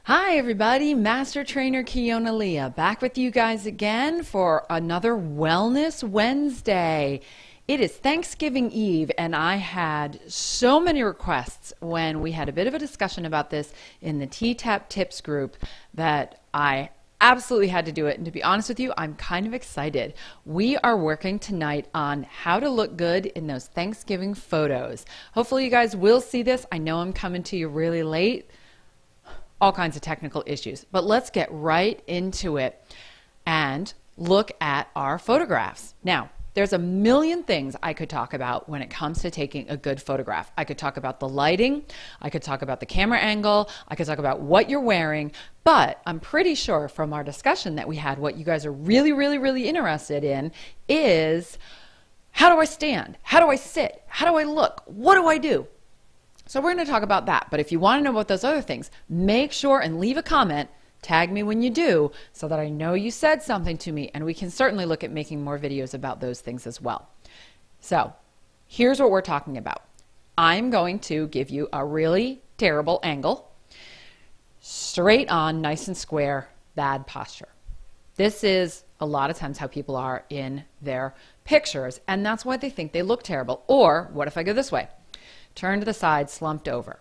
Hi everybody, Master Trainer Kiona Leah back with you guys again for another Wellness Wednesday. It is Thanksgiving Eve and I had so many requests when we had a bit of a discussion about this in the T-Tap Tips group that I absolutely had to do it. And to be honest with you, I'm kind of excited. We are working tonight on how to look good in those Thanksgiving photos. Hopefully you guys will see this. I know I'm coming to you really late. All kinds of technical issues, but let's get right into it and look at our photographs. Now, there's a million things I could talk about when it comes to taking a good photograph. I could talk about the lighting, I could talk about the camera angle, I could talk about what you're wearing, but I'm pretty sure from our discussion that we had, what you guys are really interested in is, how do I stand? How do I sit? How do I look? What do I do? So we're going to talk about that, but if you want to know about those other things, make sure and leave a comment, tag me when you do, so that I know you said something to me, and we can certainly look at making more videos about those things as well. So here's what we're talking about. I'm going to give you a really terrible angle, straight on, nice and square, bad posture. This is a lot of times how people are in their pictures, and that's why they think they look terrible. Or what if I go this way? Turn to the side, slumped over.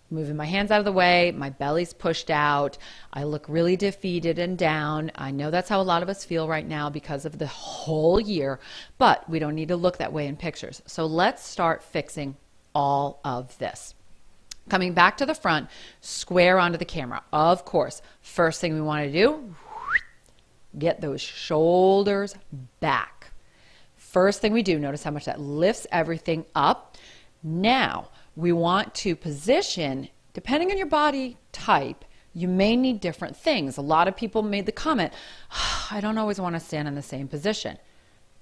Moving my hands out of the way, my belly's pushed out. I look really defeated and down. I know that's how a lot of us feel right now because of the whole year, but we don't need to look that way in pictures. So let's start fixing all of this. Coming back to the front, square onto the camera. Of course, first thing we want to do, get those shoulders back. First thing we do, notice how much that lifts everything up. Now, we want to position, depending on your body type, you may need different things. A lot of people made the comment, I don't always want to stand in the same position.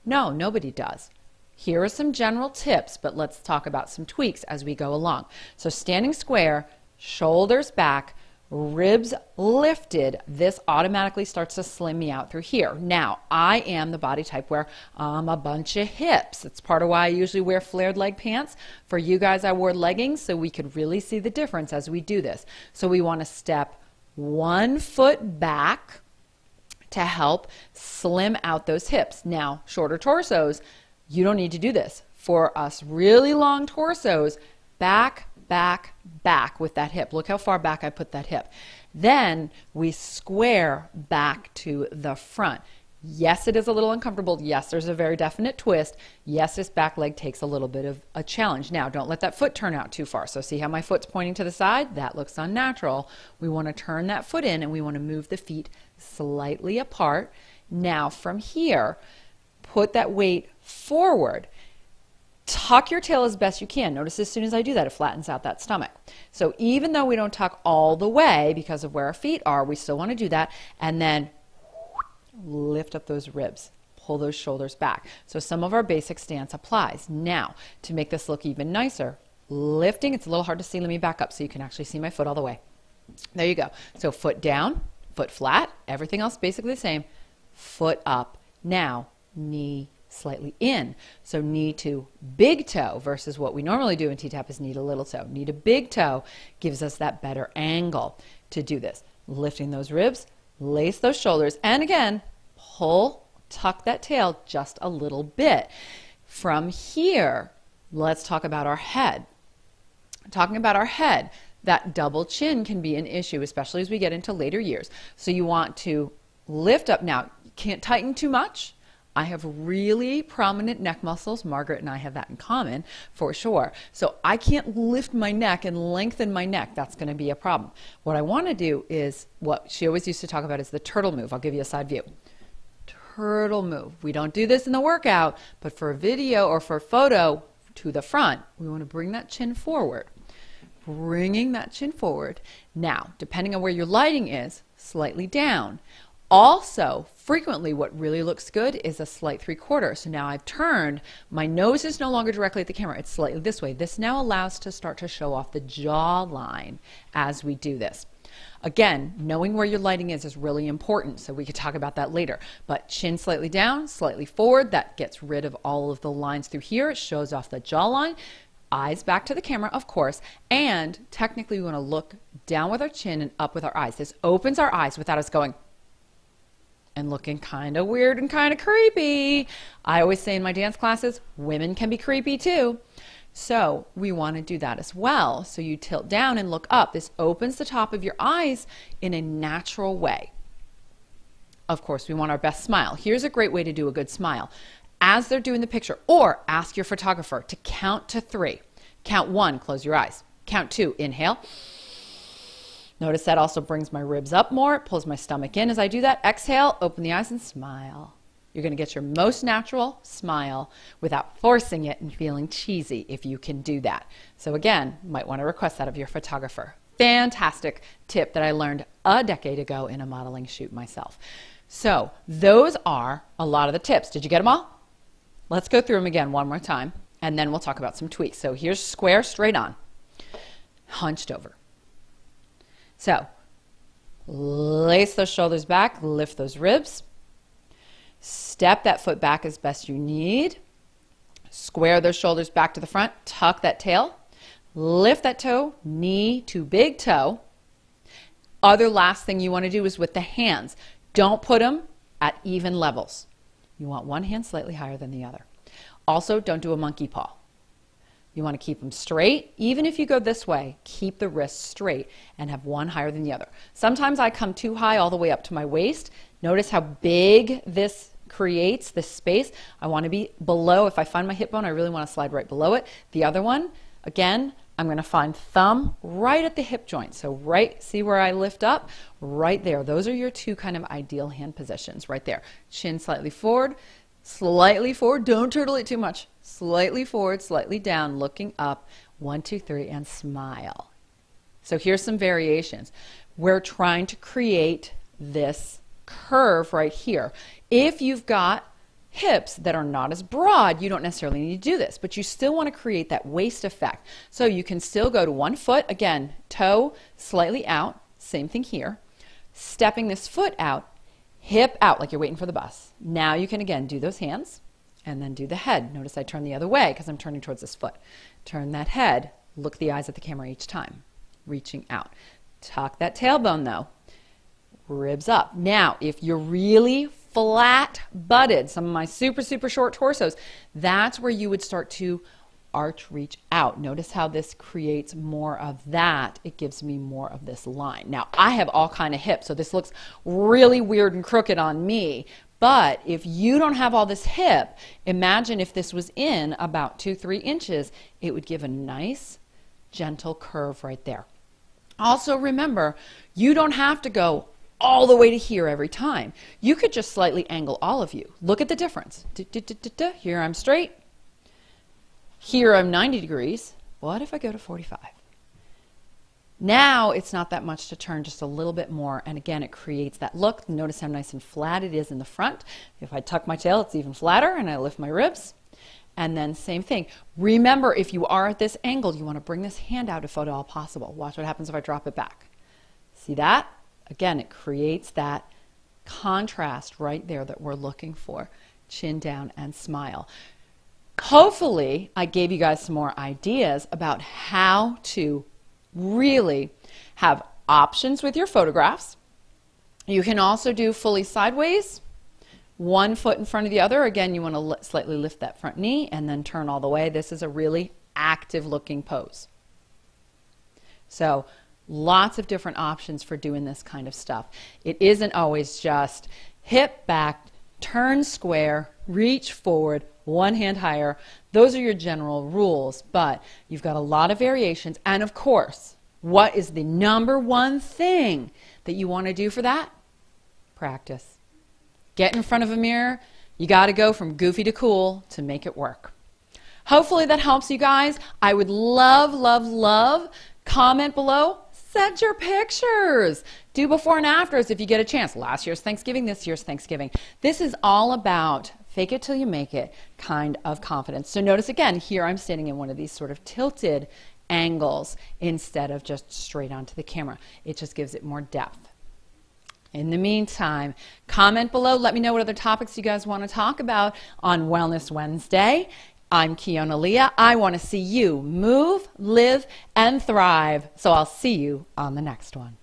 No, nobody does. Here are some general tips, but let's talk about some tweaks as we go along. So standing square, shoulders back, ribs lifted, this automatically starts to slim me out through here. Now, I am the body type where I'm a bunch of hips. It's part of why I usually wear flared leg pants. For you guys, I wore leggings so we could really see the difference as we do this. So we want to step 1 foot back to help slim out those hips. Now, shorter torsos, you don't need to do this. For us really long torsos, back with that hip. Look how far back I put that hip. Then we square back to the front. Yes, it is a little uncomfortable. Yes, there's a very definite twist. Yes, this back leg takes a little bit of a challenge. Now, don't let that foot turn out too far. So see how my foot's pointing to the side? That looks unnatural. We want to turn that foot in and we want to move the feet slightly apart. Now, from here, put that weight forward. Tuck your tail as best you can. Notice as soon as I do that, it flattens out that stomach. So even though we don't tuck all the way because of where our feet are, we still want to do that. And then lift up those ribs. Pull those shoulders back. So some of our basic stance applies. Now, to make this look even nicer, lifting, it's a little hard to see. Let me back up so you can actually see my foot all the way. There you go. So foot down, foot flat, everything else basically the same. Foot up. Now, knee slightly in. So knee to big toe versus what we normally do in T-Tap is knee to little toe. Knee to big toe gives us that better angle to do this. Lifting those ribs, lace those shoulders, and again, pull, tuck that tail just a little bit. From here, let's talk about our head. Talking about our head, that double chin can be an issue, especially as we get into later years. So you want to lift up. Now, you can't tighten too much. I have really prominent neck muscles. Margaret and I have that in common for sure. So I can't lift my neck and lengthen my neck. That's going to be a problem. What I want to do is what she always used to talk about is the turtle move. I'll give you a side view. Turtle move. We don't do this in the workout, but for a video or for a photo to the front, we want to bring that chin forward. Bringing that chin forward. Now, depending on where your lighting is, slightly down. Also, frequently what really looks good is a slight 3/4. So now I've turned, my nose is no longer directly at the camera, it's slightly this way. This now allows to start to show off the jawline as we do this. Again, knowing where your lighting is really important, so we could talk about that later. But chin slightly down, slightly forward, that gets rid of all of the lines through here. It shows off the jawline. Eyes back to the camera, of course, and technically we want to look down with our chin and up with our eyes. This opens our eyes without us going and looking kind of weird and kind of creepy. I always say in my dance classes, women can be creepy too. So we want to do that as well. So you tilt down and look up. This opens the top of your eyes in a natural way. Of course, we want our best smile. Here's a great way to do a good smile. As they're doing the picture, or ask your photographer to count to 3. Count 1, close your eyes. Count 2, inhale. Notice that also brings my ribs up more. It pulls my stomach in as I do that. Exhale, open the eyes and smile. You're going to get your most natural smile without forcing it and feeling cheesy if you can do that. So again, you might want to request that of your photographer. Fantastic tip that I learned a decade ago in a modeling shoot myself. So those are a lot of the tips. Did you get them all? Let's go through them again one more time, and then we'll talk about some tweaks. So here's square, straight on, hunched over. So lace those shoulders back, lift those ribs. Step that foot back as best you need. Square those shoulders back to the front, tuck that tail. Lift that toe, knee to big toe. Other last thing you want to do is with the hands. Don't put them at even levels. You want one hand slightly higher than the other. Also, don't do a monkey paw. You want to keep them straight. Even if you go this way, keep the wrists straight and have one higher than the other. Sometimes I come too high all the way up to my waist. Notice how big this creates, this space. I want to be below. If I find my hip bone, I really want to slide right below it. The other one, again, I'm going to find thumb right at the hip joint. So right, see where I lift up? Right there. Those are your two kind of ideal hand positions right there. Chin slightly forward, don't turtle it too much. Slightly forward, slightly down, looking up. 1, 2, 3, and smile. So here's some variations. We're trying to create this curve right here. If you've got hips that are not as broad, you don't necessarily need to do this, but you still want to create that waist effect. So you can still go to one foot, again, toe slightly out, same thing here. Stepping this foot out, hip out like you're waiting for the bus. Now you can again do those hands and then do the head. Notice I turn the other way because I'm turning towards this foot. Turn that head, look the eyes at the camera each time, reaching out. Tuck that tailbone though, ribs up. Now, if you're really flat-butted, some of my super, super short torsos, that's where you would start to arch, reach out. Notice how this creates more of that. It gives me more of this line. Now, I have all kind of hips, so this looks really weird and crooked on me. But if you don't have all this hip, imagine if this was in about 2-3 inches, it would give a nice, gentle curve right there. Also remember, you don't have to go all the way to here every time. You could just slightly angle all of you. Look at the difference. Here I'm straight. Here I'm 90 degrees. What if I go to 45? Now it's not that much to turn, just a little bit more. And again, it creates that look. Notice how nice and flat it is in the front. If I tuck my tail, it's even flatter, and I lift my ribs. And then same thing. Remember, if you are at this angle, you want to bring this hand out if at all possible. Watch what happens if I drop it back. See that? Again, it creates that contrast right there that we're looking for. Chin down and smile. Hopefully, I gave you guys some more ideas about how to really have options with your photographs. You can also do fully sideways, one foot in front of the other. Again, you want to slightly lift that front knee and then turn all the way. This is a really active looking pose. So lots of different options for doing this kind of stuff. It isn't always just hip back, turn square, reach forward, one hand higher. Those are your general rules, but you've got a lot of variations. And of course, what is the number one thing that you want to do for that? Practice. Get in front of a mirror. You got to go from goofy to cool to make it work. Hopefully that helps you guys. I would love, love, love. Comment below. Send your pictures. Do before and afters if you get a chance. Last year's Thanksgiving, this year's Thanksgiving. This is all about fake it till you make it kind of confidence. So notice again, here I'm standing in one of these sort of tilted angles instead of just straight onto the camera. It just gives it more depth. In the meantime, comment below. Let me know what other topics you guys want to talk about on Wellness Wednesday. I'm Keona Leah. I want to see you move, live, and thrive. So I'll see you on the next one.